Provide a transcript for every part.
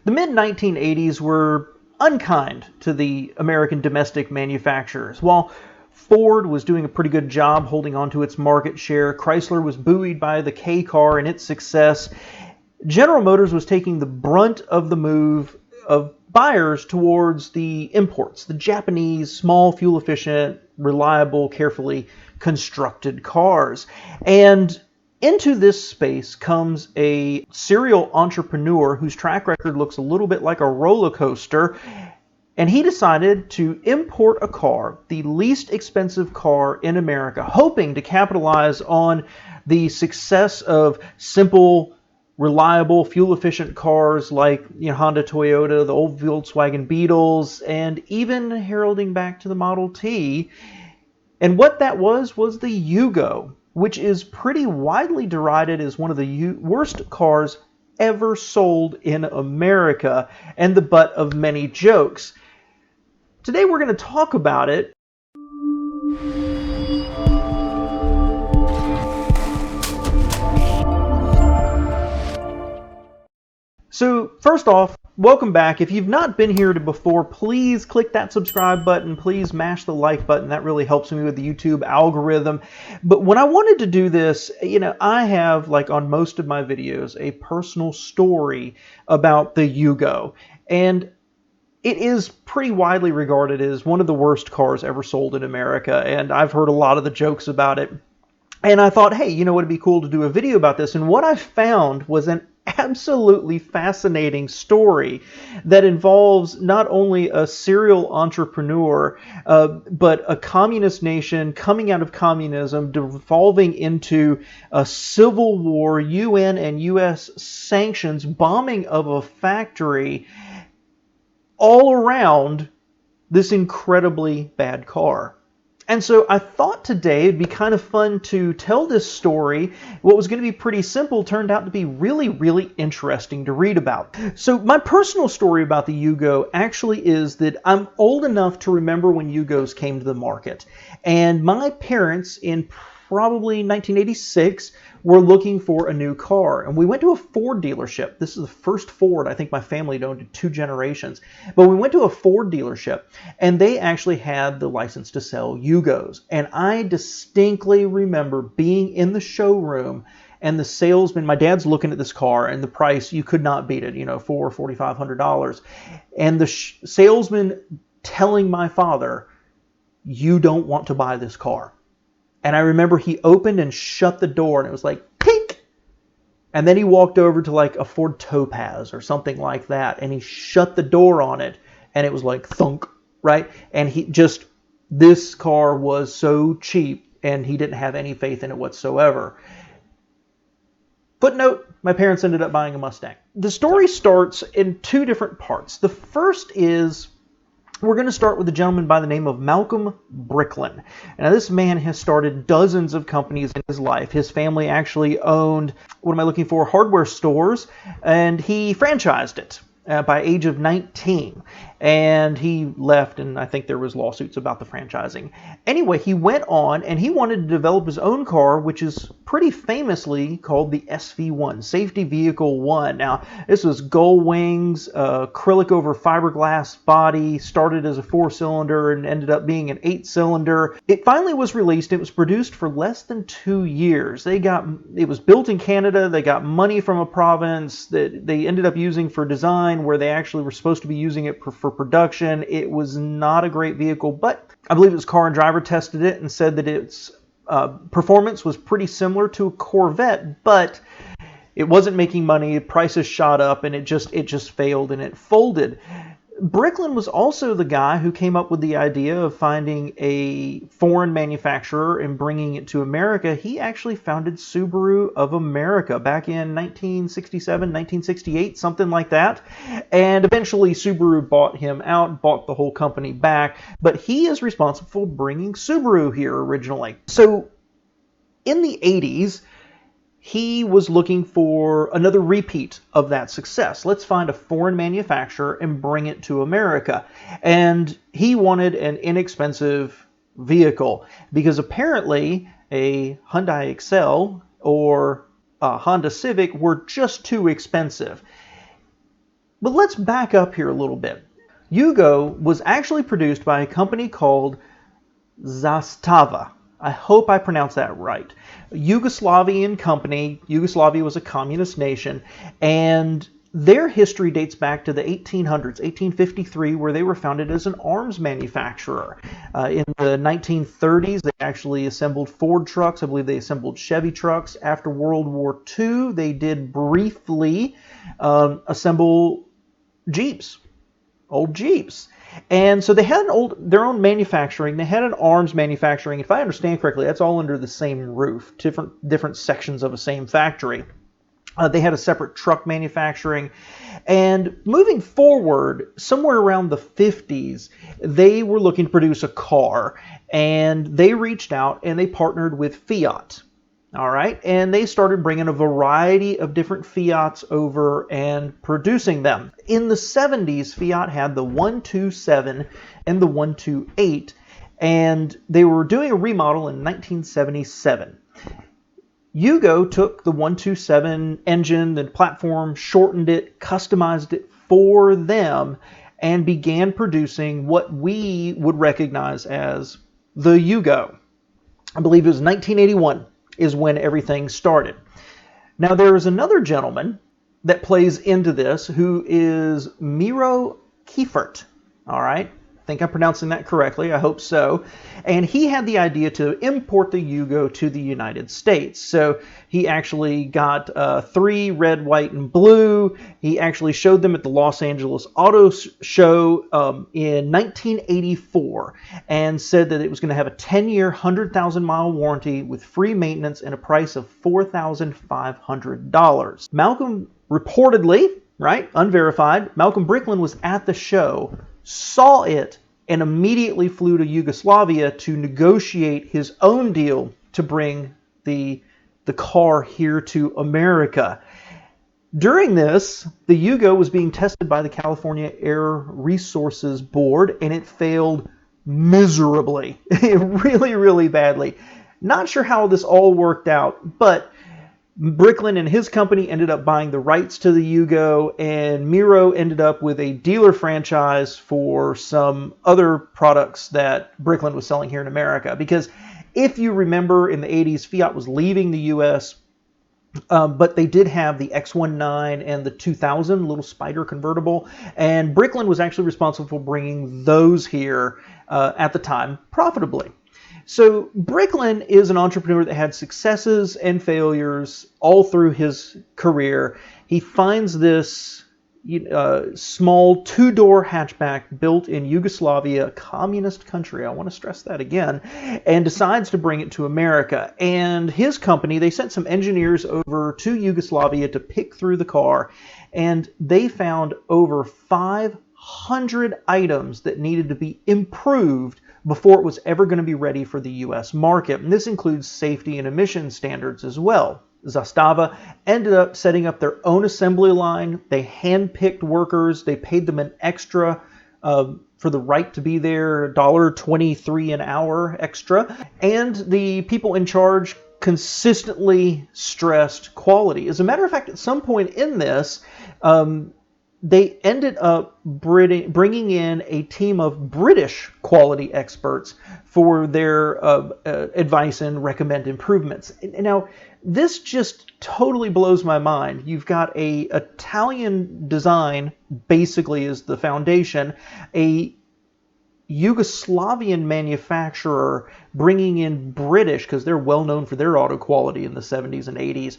The mid-1980s were unkind to the American domestic manufacturers. While Ford was doing a pretty good job holding on to its market share, Chrysler was buoyed by the K car and its success. General Motors was taking the brunt of the move of buyers towards the imports, the Japanese, small, fuel-efficient, reliable, carefully constructed cars. And into this space comes a serial entrepreneur whose track record looks a little bit like a roller coaster, and he decided to import a car, the least expensive car in America, hoping to capitalize on the success of simple, reliable, fuel-efficient cars like Honda, Toyota, the old Volkswagen Beetles, and even heralding back to the Model T. And what that was the Yugo, which is pretty widely derided as one of the worst cars ever sold in America and the butt of many jokes. Today we're going to talk about it. So first off, welcome back. If you've not been here before, please click that subscribe button. Please mash the like button. That really helps me with the YouTube algorithm. But when I wanted to do this, I have, like on most of my videos, a personal story about the Yugo. And it is pretty widely regarded as one of the worst cars ever sold in America. And I've heard a lot of the jokes about it. And I thought, hey, it'd be cool to do a video about this. And what I found was an absolutely fascinating story that involves not only a serial entrepreneur, but a communist nation coming out of communism, devolving into a civil war, UN and US sanctions, bombing of a factory, all around this incredibly bad car. And so I thought today it'd be kind of fun to tell this story. What was going to be pretty simple turned out to be really, really interesting to read about. So my personal story about the Yugo actually is that I'm old enough to remember when Yugos came to the market. And my parents in probably 1986 were looking for a new car. And we went to a Ford dealership. This is the first Ford I think my family had owned in 2 generations. But we went to a Ford dealership and they actually had the license to sell Yugos. And I distinctly remember being in the showroom and the salesman, my dad's looking at this car and the price, you could not beat it, $400 or $4,500. And the salesman telling my father, you don't want to buy this car. And I remember he opened and shut the door and it was like, pink! And then he walked over to like a Ford Topaz or something like that. And he shut the door on it and it was like thunk, right? And this car was so cheap and he didn't have any faith in it whatsoever. Footnote, my parents ended up buying a Mustang. The story starts in 2 different parts. The first is, we're going to start with a gentleman by the name of Malcolm Bricklin. Now, this man has started dozens of companies in his life. His family actually owned, hardware stores, and he franchised it by age of 19. And he left, and I think there was lawsuits about the franchising. Anyway, he went on, and he wanted to develop his own car, which is pretty famously called the SV1, Safety Vehicle 1. Now, this was gull wings, acrylic over fiberglass body, started as a 4-cylinder and ended up being an 8-cylinder. It finally was released. It was produced for less than 2 years. It was built in Canada. They got money from a province that they ended up using for design, where they actually were supposed to be using it for production. It was not a great vehicle, but I believe it was Car and Driver tested it and said that its performance was pretty similar to a Corvette, but it wasn't making money. Prices shot up, and it just failed and it folded. Bricklin was also the guy who came up with the idea of finding a foreign manufacturer and bringing it to America. He actually founded Subaru of America back in 1967, 1968, something like that. And eventually Subaru bought him out, bought the whole company back. But he is responsible for bringing Subaru here originally. So in the 80s, he was looking for another repeat of that success. Let's find a foreign manufacturer and bring it to America. And he wanted an inexpensive vehicle because apparently a Hyundai Excel or a Honda Civic were just too expensive. But let's back up here a little bit. Yugo was actually produced by a company called Zastava. I hope I pronounced that right. A Yugoslavian company. Yugoslavia was a communist nation, and their history dates back to the 1800s, 1853, where they were founded as an arms manufacturer. In the 1930s, they actually assembled Ford trucks. I believe they assembled Chevy trucks. After World War II, they did briefly assemble Jeeps, old Jeeps. And so they had their own manufacturing. They had an arms manufacturing. If I understand correctly, that's all under the same roof, different sections of a same factory. They had a separate truck manufacturing. And moving forward, somewhere around the 50s, they were looking to produce a car. And they reached out and they partnered with Fiat. All right. And they started bringing a variety of different Fiats over and producing them. In the 70s, Fiat had the 127 and the 128. And they were doing a remodel in 1977. Yugo took the 127 engine, the platform, shortened it, customized it for them, and began producing what we would recognize as the Yugo. I believe it was 1981 is when everything started. Now there is another gentleman that plays into this who is Miro Kiefert. All right. I think I'm pronouncing that correctly. I hope so. And he had the idea to import the Yugo to the United States. So he actually got 3, red, white, and blue. He actually showed them at the Los Angeles Auto Show in 1984 and said that it was going to have a 10-year, 100,000-mile warranty with free maintenance and a price of $4,500. Malcolm reportedly, right, unverified, Malcolm Bricklin was at the show, saw it, and immediately flew to Yugoslavia to negotiate his own deal to bring the car here to America. During this, the Yugo was being tested by the California Air Resources Board, and it failed miserably, really, really badly. Not sure how this all worked out, but Bricklin and his company ended up buying the rights to the Yugo, and Miro ended up with a dealer franchise for some other products that Bricklin was selling here in America. Because if you remember, in the 80s, Fiat was leaving the U.S., but they did have the X19 and the 2000 little Spider convertible, and Bricklin was actually responsible for bringing those here at the time profitably. So Bricklin is an entrepreneur that had successes and failures all through his career. He finds this small 2-door hatchback built in Yugoslavia, a communist country, I want to stress that again, and decides to bring it to America. And his company, they sent some engineers over to Yugoslavia to pick through the car, and they found over 500 items that needed to be improved before it was ever going to be ready for the U.S. market. And this includes safety and emission standards as well. Zastava ended up setting up their own assembly line. They handpicked workers. They paid them an extra for the right to be there, $1.23 an hour extra. And the people in charge consistently stressed quality. As a matter of fact, at some point in this, they ended up bringing in a team of British quality experts for their advice and recommend improvements. Now, this just totally blows my mind. You've got a Italian design, basically is the foundation, a Yugoslavian manufacturer bringing in British, because they're well known for their auto quality in the 70s and 80s,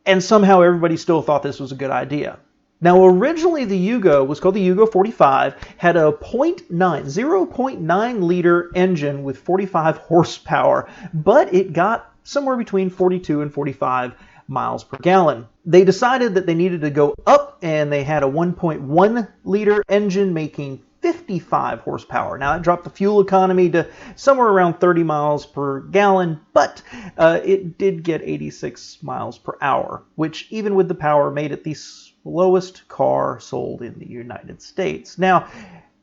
and somehow everybody still thought this was a good idea. Now, originally the Yugo was called the Yugo 45, had a 0.9 liter engine with 45 horsepower, but it got somewhere between 42 and 45 miles per gallon. They decided that they needed to go up, and they had a 1.1 liter engine making 55 horsepower. Now, that dropped the fuel economy to somewhere around 30 miles per gallon, but it did get 86 miles per hour, which even with the power made it the lowest car sold in the United States. Now,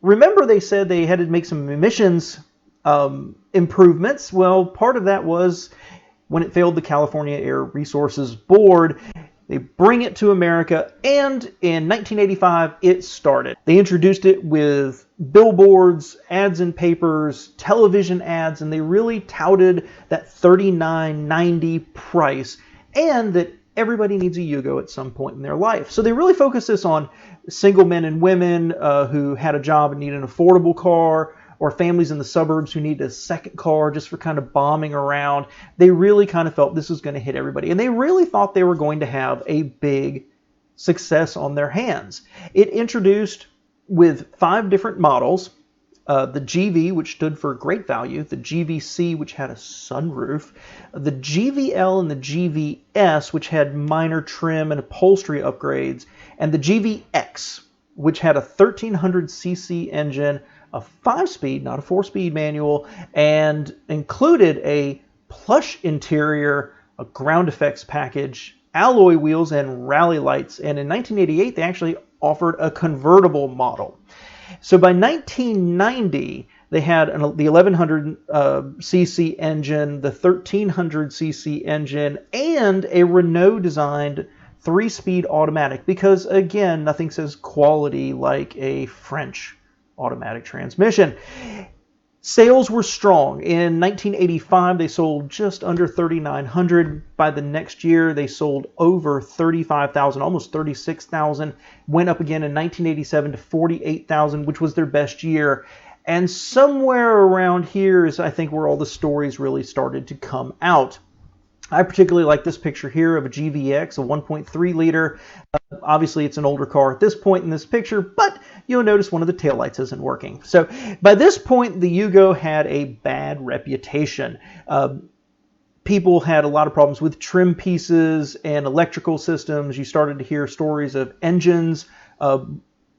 remember they said they had to make some emissions improvements. Well, part of that was when it failed the California Air Resources Board, They bring it to America, and in 1985, it started. They introduced it with billboards, ads in papers, television ads, and they really touted that $39.90 price, and that everybody needs a Yugo at some point in their life. So they really focused this on single men and women who had a job and needed an affordable car, or families in the suburbs who need a second car just for kind of bombing around. They really kind of felt this was going to hit everybody. And they really thought they were going to have a big success on their hands. It introduced with 5 different models, the GV, which stood for great value, the GVC, which had a sunroof, the GVL and the GVS, which had minor trim and upholstery upgrades, and the GVX, which had a 1300cc engine, a 5-speed, not a 4-speed manual, and included a plush interior, a ground effects package, alloy wheels, and rally lights. And in 1988, they actually offered a convertible model. So by 1990, they had the 1100cc engine, the 1300cc engine, and a Renault-designed 3-speed automatic, because, again, nothing says quality like a French automatic transmission. Sales were strong. In 1985, they sold just under 3,900. By the next year, they sold over 35,000, almost 36,000. Went up again in 1987 to 48,000, which was their best year. And somewhere around here is, I think, where all the stories really started to come out. I particularly like this picture here of a GVX, a 1.3 liter. Obviously, it's an older car at this point in this picture, but you'll notice one of the taillights isn't working. So by this point, the Yugo had a bad reputation. People had a lot of problems with trim pieces and electrical systems. You started to hear stories of engines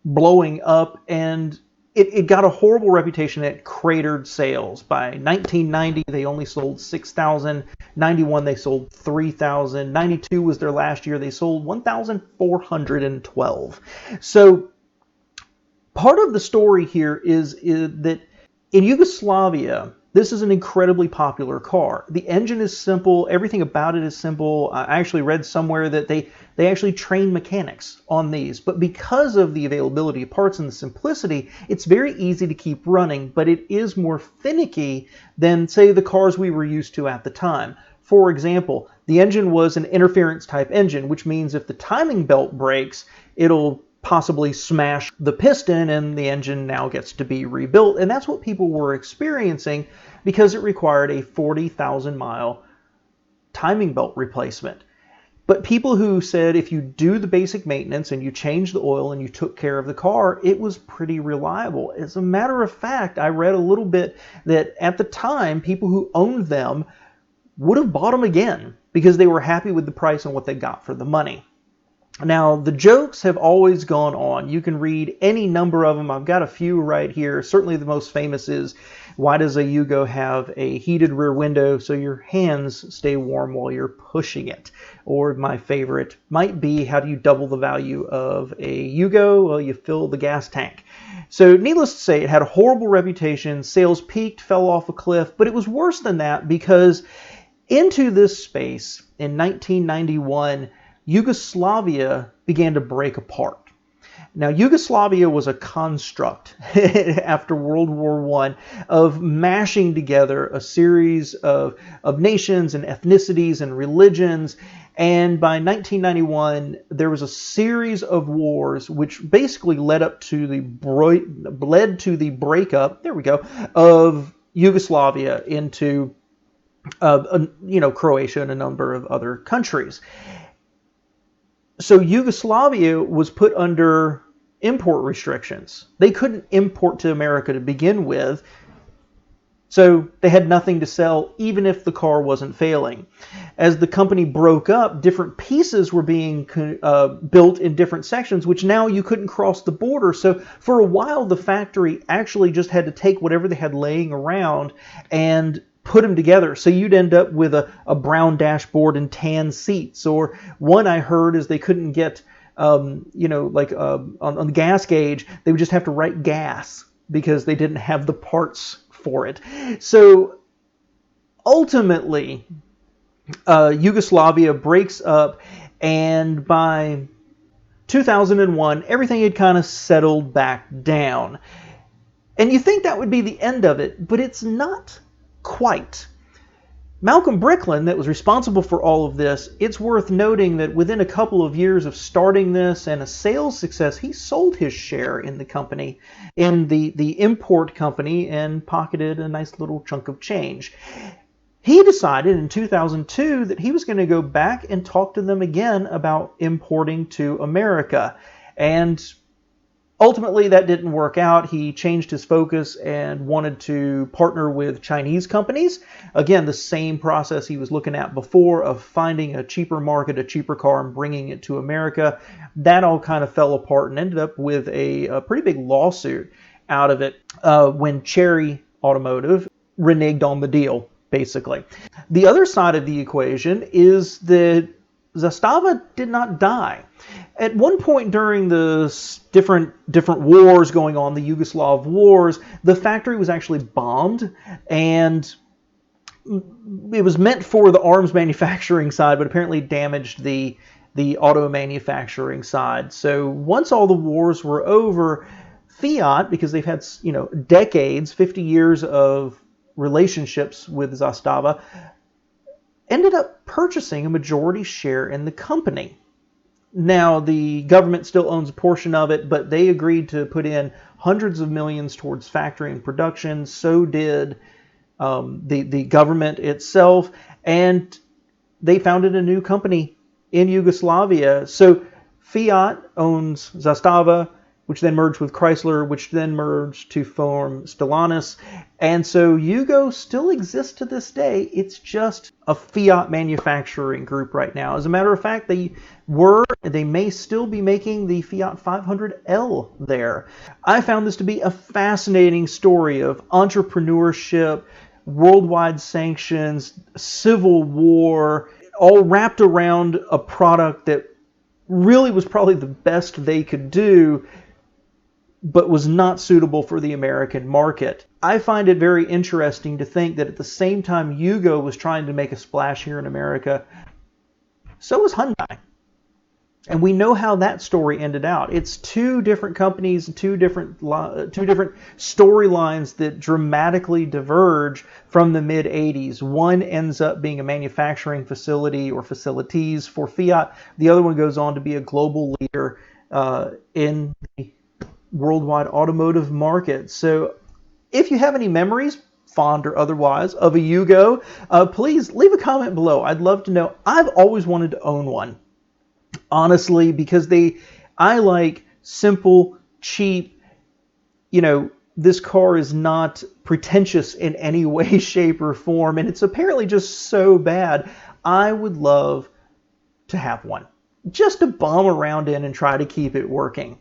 blowing up, and it got a horrible reputation. It cratered sales. By 1990, they only sold 6,000. 91, they sold 3,000. 92 was their last year. They sold 1,412. So part of the story here is that in Yugoslavia, this is an incredibly popular car. The engine is simple. Everything about it is simple. I actually read somewhere that they actually train mechanics on these. But because of the availability of parts and the simplicity, it's very easy to keep running, but it is more finicky than, say, the cars we were used to at the time. For example, the engine was an interference type engine, which means if the timing belt breaks, it'll possibly smash the piston and the engine now gets to be rebuilt. And that's what people were experiencing because it required a 40,000 mile timing belt replacement. But people who said if you do the basic maintenance and you change the oil and you took care of the car, it was pretty reliable. As a matter of fact, I read a little bit that at the time, people who owned them would have bought them again because they were happy with the price and what they got for the money. Now, the jokes have always gone on. You can read any number of them. I've got a few right here. Certainly the most famous is, why does a Yugo have a heated rear window so your hands stay warm while you're pushing it? Or my favorite might be, how do you double the value of a Yugo? Well, you fill the gas tank. So needless to say, it had a horrible reputation. Sales peaked, fell off a cliff, but it was worse than that because into this space in 1991, Yugoslavia began to break apart. Now, Yugoslavia was a construct after World War I of mashing together a series of nations and ethnicities and religions. And by 1991, there was a series of wars which basically led to the breakup, there we go, of Yugoslavia into Croatia and a number of other countries. So Yugoslavia was put under import restrictions. They couldn't import to America to begin with, so they had nothing to sell even if the car wasn't failing. As the company broke up, different pieces were being built in different sections, which now you couldn't cross the border. So for a while, the factory actually just had to take whatever they had laying around and put them together. So you'd end up with a brown dashboard and tan seats. Or one I heard is they couldn't get, on the gas gauge, they would just have to write gas because they didn't have the parts for it. So ultimately, Yugoslavia breaks up, And by 2001, everything had kind of settled back down. And you think that would be the end of it, but it's not quite. Malcolm Bricklin, that was responsible for all of this, it's worth noting that within a couple of years of starting this and a sales success, he sold his share in the company, in the import company, and pocketed a nice little chunk of change. He decided in 2002 that he was going to go back and talk to them again about importing to America. And ultimately, that didn't work out. He changed his focus and wanted to partner with Chinese companies. Again, the same process he was looking at before of finding a cheaper market, a cheaper car, and bringing it to America. That all kind of fell apart and ended up with a pretty big lawsuit out of it when Chery Automotive reneged on the deal, basically. The other side of the equation is that Zastava did not die. At one point during the different wars going on, the Yugoslav wars, the factory was actually bombed, and it was meant for the arms manufacturing side, but apparently damaged the auto manufacturing side. So once all the wars were over, Fiat, because they've had decades, 50 years of relationships with Zastava, ended up purchasing a majority share in the company. Now, the government still owns a portion of it, but they agreed to put in hundreds of millions towards factory and production. So did the government itself, and they founded a new company in Yugoslavia. So Fiat owns Zastava, which then merged with Chrysler, which then merged to form Stellantis. And so Yugo still exists to this day. It's just a Fiat manufacturing group right now. As a matter of fact, they may still be making the Fiat 500L there. I found this to be a fascinating story of entrepreneurship, worldwide sanctions, civil war, all wrapped around a product that really was probably the best they could do, but was not suitable for the American market. I find it very interesting to think that at the same time Yugo was trying to make a splash here in America, so was Hyundai. And we know how that story ended out. It's two different companies, two different storylines that dramatically diverge from the mid-'80s. One ends up being a manufacturing facility or facilities for Fiat. The other one goes on to be a global leader in the worldwide automotive market. So if you have any memories, fond or otherwise, of a Yugo, please leave a comment below. I'd love to know. I've always wanted to own one, honestly, because I like simple, cheap, this car is not pretentious in any way, shape, or form, and it's apparently just so bad. I would love to have one, just to bomb around in and try to keep it working.